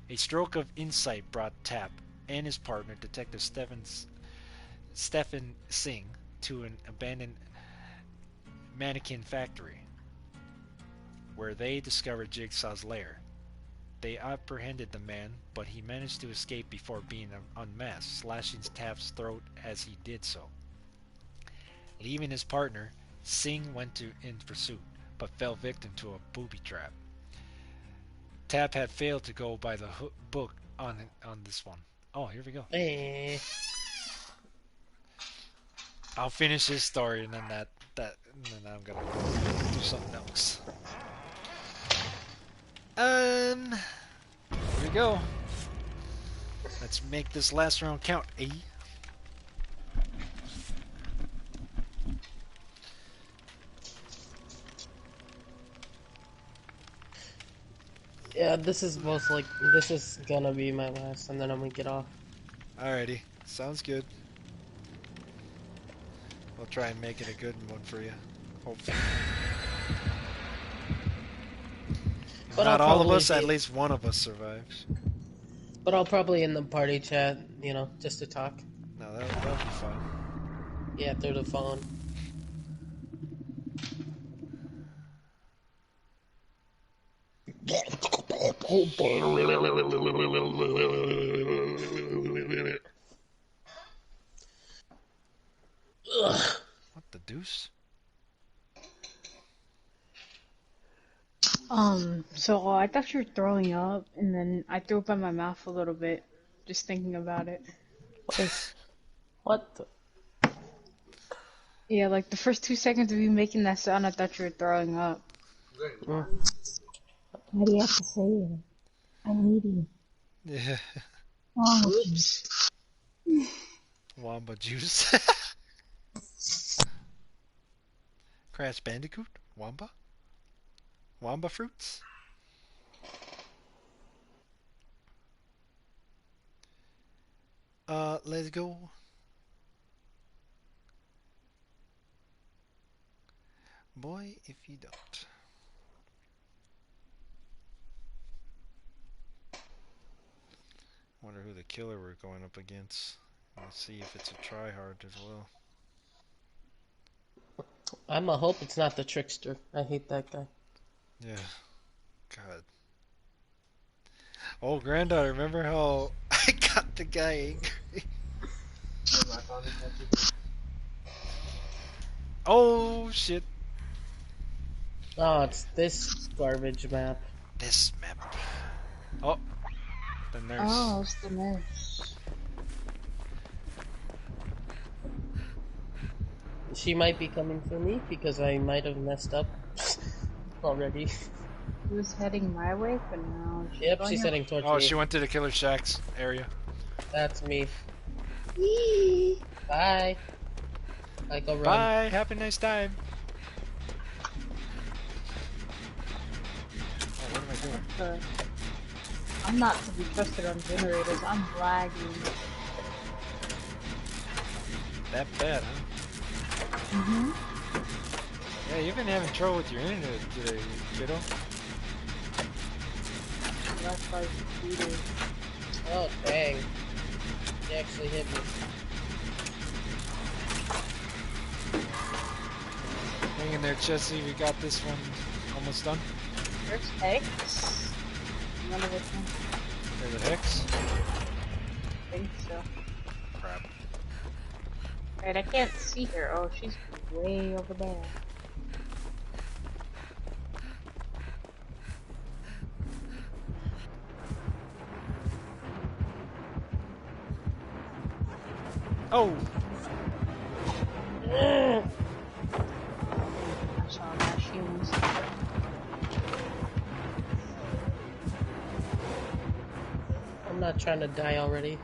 A stroke of insight brought Tap and his partner, Detective Stephen Singh, to an abandoned mannequin factory. where they discovered Jigsaw's lair. They apprehended the man, but he managed to escape before being unmasked, slashing Taft's throat as he did so. Leaving his partner, Singh went in pursuit, but fell victim to a booby trap. Taft had failed to go by the book on this one. Oh, here we go. Eh. I'll finish his story and then and then I'm gonna do something else. Here we go. Let's make this last round count, eh? Yeah, this is gonna be my last, and then I'm gonna get off. Alrighty, sounds good. We'll try and make it a good one for you, hopefully. But Not I'll all of probably us, at be- least one of us survives. But I'll probably in the party chat, just to talk. No, that'll be fun. Yeah, through the phone. Ugh. What the deuce? So I thought you were throwing up, and then I threw up in my mouth a little bit, just thinking about it. What the? Yeah, like the first 2 seconds of you making that sound, I thought you were throwing up. Why do you have to say it? I'm eating. Yeah. Oh, Oops. Wamba juice. Crash Bandicoot? Wamba? Wamba fruits? Let's go. Boy, if you don't. Wonder who the killer we're going up against. Let's see if it's a tryhard as well. I'ma hope it's not the trickster. I hate that guy. Yeah. God. Oh, granddaughter, remember how I got the guy angry? Oh, shit. Oh, it's this garbage map. This map. Oh, the nurse. Oh, it's the nurse. She might be coming for me because I might have messed up already. She was heading my way, but now she's Yep, going she's up. heading towards Oh, me. she went to the Killer Shack's area. That's me. Bye. I go run. Bye. Have a nice time. Oh, what am I doing? I'm not to be trusted on generators. I'm lagging. That bad, huh? Mm-hmm. Yeah, you've been having trouble with your internet today, kiddo. That's why computer. Oh, dang. She actually hit me. Hang in there, Chessie. We got this one almost done. There's X. None of it's There's a Hex. I think so. Crap. Right, I can't see her. Oh, she's way over there. Oh! I saw that she was. I'm not trying to die already.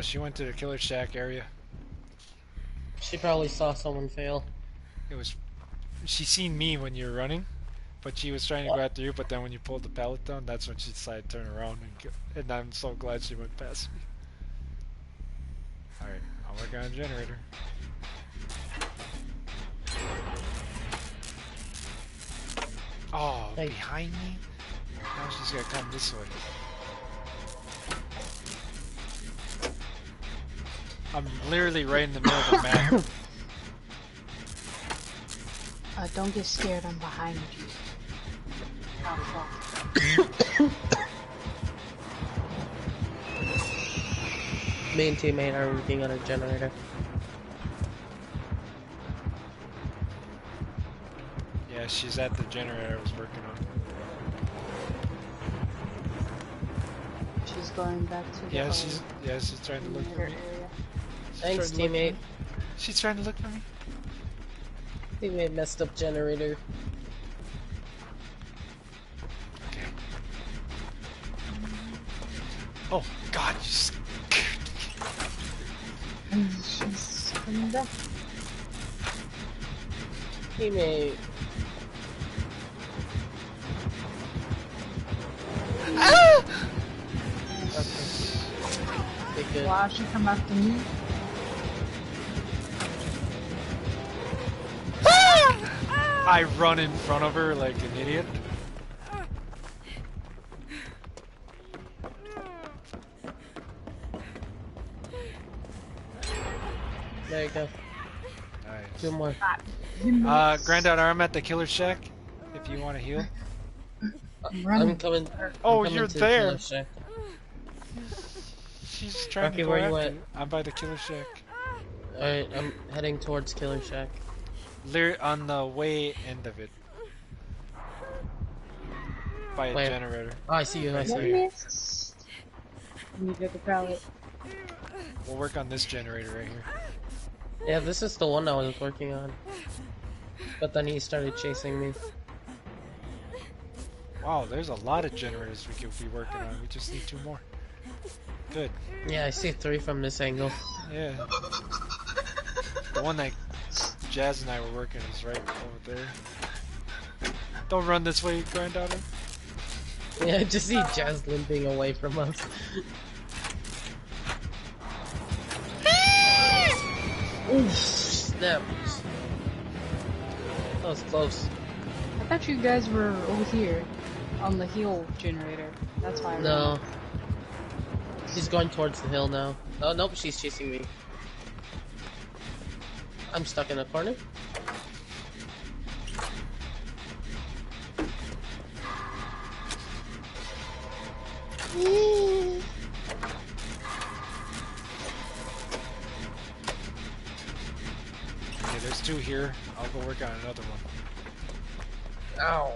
She went to the Killer Shack area. She probably saw someone fail. It was... She seen me when you were running, but she was trying to go after you, but then when you pulled the pallet down, that's when she decided to turn around and go, and I'm so glad she went past me. Alright, I'll work on a generator. Oh, Hey. behind me? Now she's gotta come this way. I'm literally right in the middle of the map. Don't get scared, I'm behind you. Oh, fuck. Me and teammate are working on a generator. Yeah, she's at the generator I was working on. She's going back to the She's trying to look for generator me. area. Thanks, Trying to look for teammate. me. She's trying to look for me. Teammate messed up generator. Okay. Oh God, you She's coming back. Teammate. Okay, good. Wow, she come after me. I run in front of her like an idiot. There you go. Nice. Two more. Granddaughter, I'm at the killer shack. If you want to heal. I'm coming. Oh, I'm coming you're to the there. killer shack. She's trying Rocky, to go where you after at? you. I'm by the killer shack. Alright, I'm heading towards killer shack. On the way end of it. By a Where? generator. Oh, I see you. I see Right you. here. You get the pallet. We'll work on this generator right here. Yeah, this is the one I was working on. But then he started chasing me. Wow, there's a lot of generators we could be working on. We just need 2 more. Good. Yeah, I see 3 from this angle. Yeah. The one that Jazz and I were working is right over there. Don't run this way, granddaughter. Yeah, I just see Jazz limping away from us. Oof, snap. That was close. I thought you guys were over here on the heal generator. That's why I No. She's going towards the hill now. Oh, nope, she's chasing me. I'm stuck in a corner. Okay, there's 2 here. I'll go work on another one. Ow.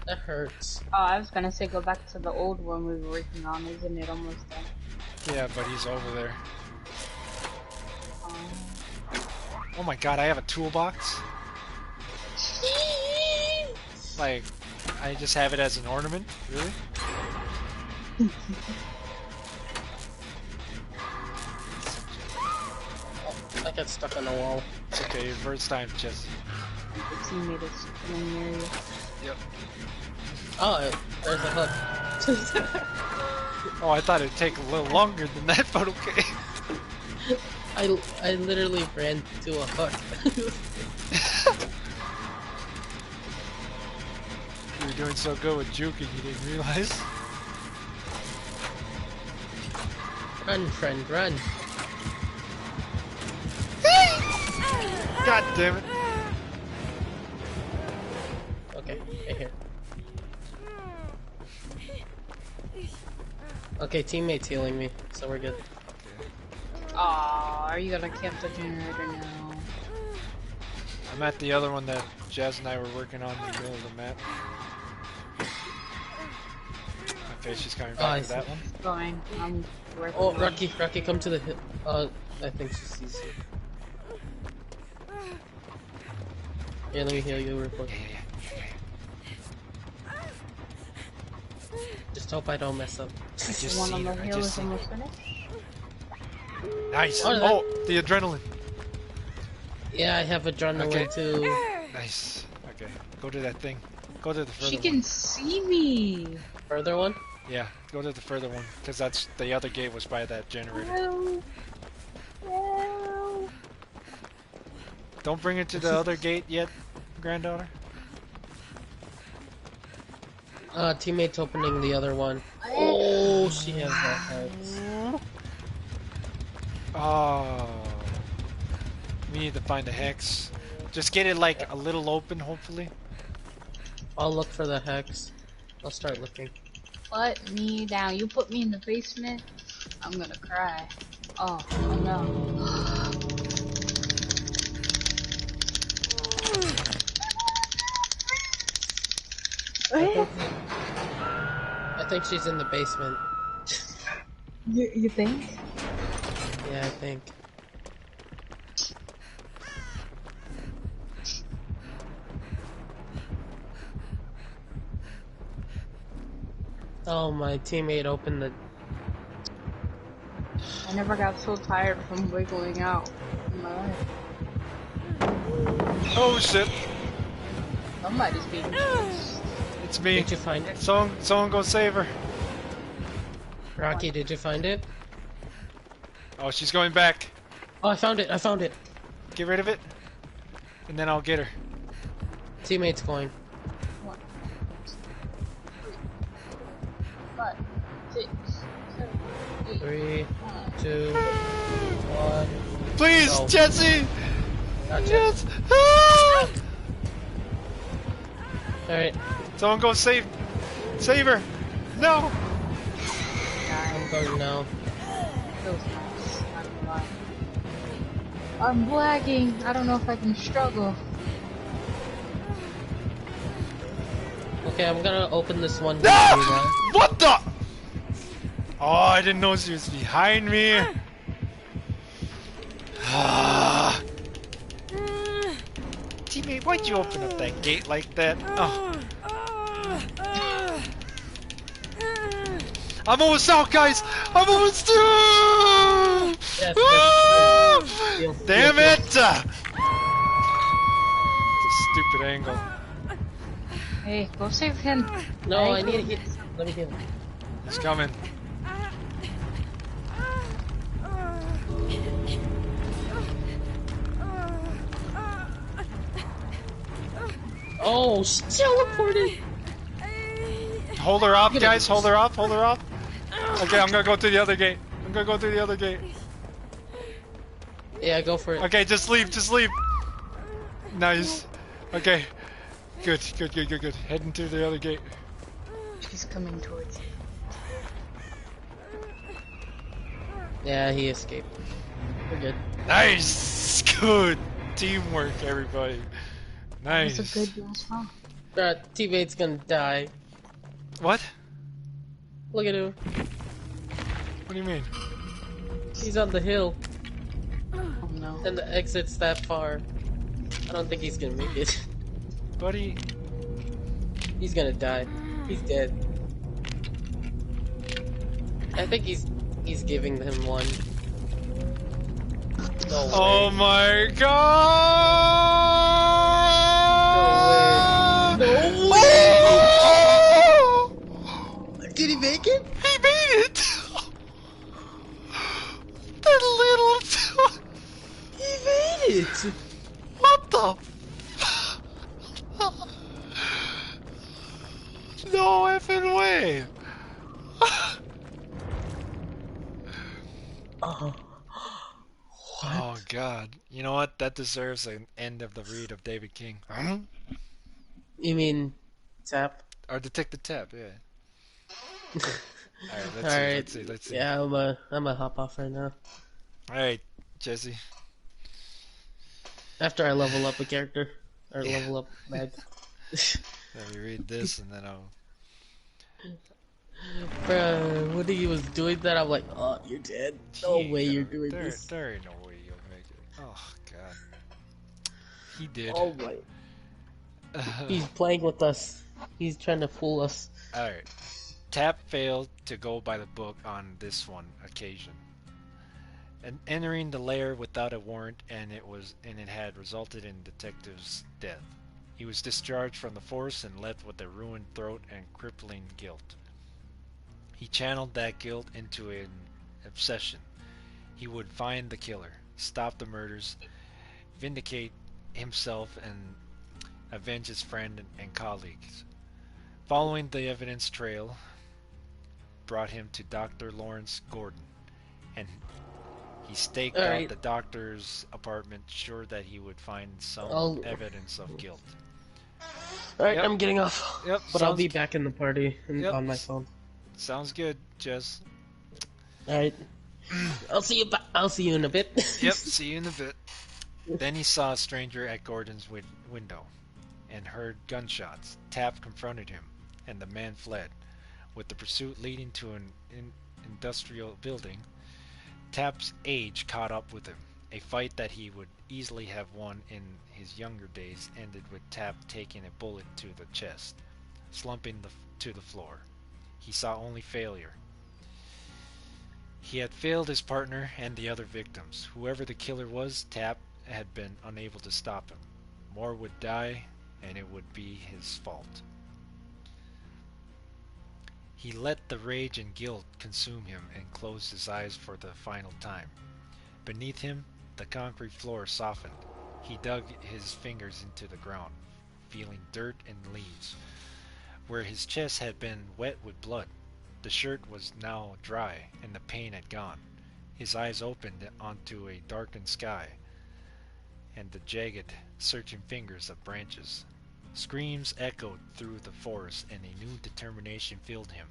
That hurts. Oh, I was gonna say go back to the old one we were working on. Isn't it almost done? Yeah, but he's over there. Um, Oh my god, I have a toolbox? Like, I just have it as an ornament? Really? I got stuck on the wall. It's okay, your first time, Jesse. the teammate is in the area. Yep. Oh, there's a hook. Oh, I thought it'd take a little longer than that, but okay. I literally ran to a hook. You were doing so good with juke and you didn't realize. Run, friend, run. God damn it. Okay, right here. Okay, teammate's healing me, so we're good. Aw, are you gonna camp the generator now? I'm at the other one that Jazz and I were working on in the middle of the map. Okay, she's coming back to that one. Going. I'm working. Oh, Rocky, come to the hill. I think she sees you. Yeah, let me heal you real quick. Just hope I don't mess up. I just One on seen the her. I hill just is seen her. almost finished. Nice. Oh, that- Oh, the adrenaline. Yeah, I have adrenaline Okay. too. Nice. Okay, go to that thing. Go to the further She one. can see me. Further one? Yeah, go to the further one, because that's the other gate was by that generator. No. No. Don't bring it to the other gate yet, granddaughter. Teammate's opening the other one. Oh, she has that hurts. Oh. We need to find a hex. Just get it like a little open, hopefully. I'll look for the hex. I'll start looking. Put me down. You put me in the basement, I'm gonna cry. Oh no. I think she's in the basement. You think? Yeah, I think. Oh, my teammate opened the... I never got so tired from wiggling out in my life. Oh shit! Somebody's being chased. It's me. Did you find it? Someone go save her. Rocky, did you find it? Oh, she's going back. Oh, I found it, I found it. Get rid of it, and then I'll get her. Teammate's going. 5, 6, 7, 8. 3, 2, 1. Please, Go. Jesse! Gotcha. Yes! Ah! Alright, Someone go save her! No! I'm going now. Feels nice, not gonna lie. I'm lagging. I don't know if I can struggle. Okay, I'm gonna open this one. No! What the? Oh, I didn't know she was behind me. Ah. Teammate, why'd you open up that gate like that? Oh. I'm almost out, guys! I'm almost out! Yes, Ah! yes. Damn it! It's a stupid angle. Hey, go save him. No, I Hey. need to hit. Let me hit him. He's coming. Oh, she teleported! Hold her off, guys. Hold her off. Hold her off. Okay, I'm gonna go through the other gate. I'm gonna go through the other gate. Yeah, go for it. Okay, just leave. Just leave. Nice. Okay. Good. Good. Good. Good. Good. Heading to the other gate. He's coming towards you. Yeah, he escaped. We're good. Nice. Good teamwork, everybody. Nice. That's a good last round. Teammate's gonna die. What? Look at him. What do you mean? He's on the hill, Oh no. and the exit's that far. I don't think he's gonna make it. Buddy. He's gonna die. He's dead. I think he's giving him one. No way. Oh my god! No way! Did he make it? He made it! That little... He made it! What the... No effing way! Oh. Oh god. You know what? That deserves an end of the read of David King. You mean tap? Or Detective Tab, yeah. Alright, Alright. let's see. Yeah, I'm a hop off right now. Alright, Jesse. After I level up a character. Or Yeah. level up Meg. Let me read this and then I'll... Bruh, when he was doing that, I'm like, oh, you're dead. No Gee, way you're doing there, this. There ain't no way you'll make it. Oh god. He did. Oh my. He's playing with us. He's trying to fool us. Alright. Tap failed to go by the book on this one occasion. And entering the lair without a warrant and it had resulted in detective's death. He was discharged from the force and left with a ruined throat and crippling guilt. He channeled that guilt into an obsession. He would find the killer, stop the murders, vindicate himself, and avenge his friend and colleagues. Following the evidence trail brought him to Dr. Lawrence Gordon, and He staked out Alright. the doctor's apartment, sure that he would find some I'll- evidence of guilt. Alright, Yep. I'm getting off. Yep, But I'll sounds be g- back in the party and Yep. on my phone. Sounds good, Jess. Alright. I'll see you. I'll see you in a bit. Yep, see you in a bit. Then he saw a stranger at Gordon's window and heard gunshots. Tapp confronted him, and the man fled. With the pursuit leading to an industrial building, Tapp's age caught up with him. A fight that he would easily have won in his younger days ended with Tapp taking a bullet to the chest, slumping to the floor. He saw only failure. He had failed his partner and the other victims. Whoever the killer was, Tapp had been unable to stop him. More would die, and it would be his fault. He let the rage and guilt consume him and closed his eyes for the final time. Beneath him, the concrete floor softened. He dug his fingers into the ground, feeling dirt and leaves. Where his chest had been wet with blood, the shirt was now dry and the pain had gone. His eyes opened onto a darkened sky and the jagged, searching fingers of branches. Screams echoed through the forest and a new determination filled him.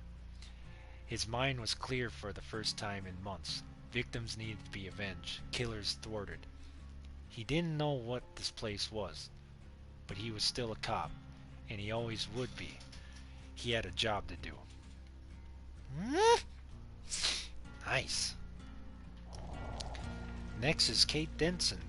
His mind was clear for the first time in months. Victims needed to be avenged, killers thwarted. He didn't know what this place was, but he was still a cop, and he always would be. He had a job to do. Nice. Next is Kate Denson,